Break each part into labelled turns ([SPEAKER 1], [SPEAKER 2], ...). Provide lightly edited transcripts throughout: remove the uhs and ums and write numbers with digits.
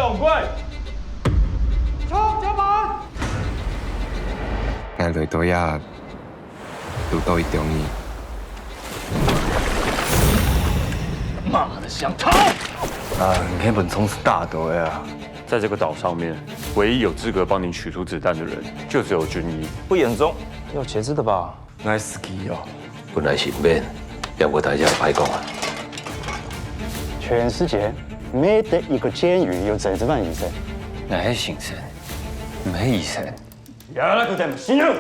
[SPEAKER 1] 掌柜，冲脚板！
[SPEAKER 2] 我来到遐，有到伊中意。
[SPEAKER 1] 妈的，想逃！
[SPEAKER 3] 那本聪是大德呀，
[SPEAKER 4] 在这个岛上面，唯一有资格帮你取出子弹的人，就只有军医。
[SPEAKER 3] 不严重，
[SPEAKER 5] 有节制的吧？
[SPEAKER 3] 爱死机哦。
[SPEAKER 6] 本来是免，要不大家白讲啊。
[SPEAKER 7] 全世界没得一个监狱有这番医生。
[SPEAKER 3] 那是先生，唔是医生。
[SPEAKER 7] 呀，那个怎么信任？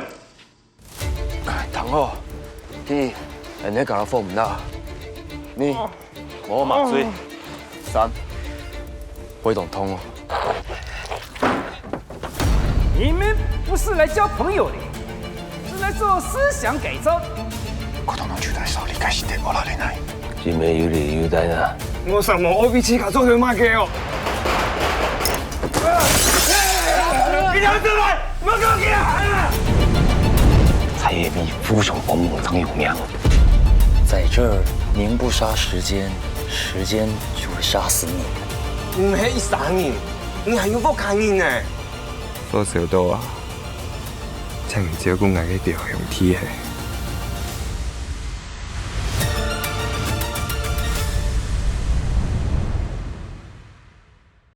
[SPEAKER 6] 唐后，你安尼甲我放唔啦？你我麻醉3，挥动通哦。
[SPEAKER 1] 你们不是来交朋友的，是来做思想改造。
[SPEAKER 6] 我通通取代手里，该是得我来来。今暝有理有代呐。
[SPEAKER 3] 我什么我比起卡做条马给哦。你两只来，我给我给啊！
[SPEAKER 6] 蔡叶密夫雄猛猛常有名。
[SPEAKER 8] 在这儿，您不杀时间，时间就会杀死你。
[SPEAKER 3] 唔是杀人，你还有个看人呢。
[SPEAKER 2] 所受到啊，千祈少讲我去调向天下。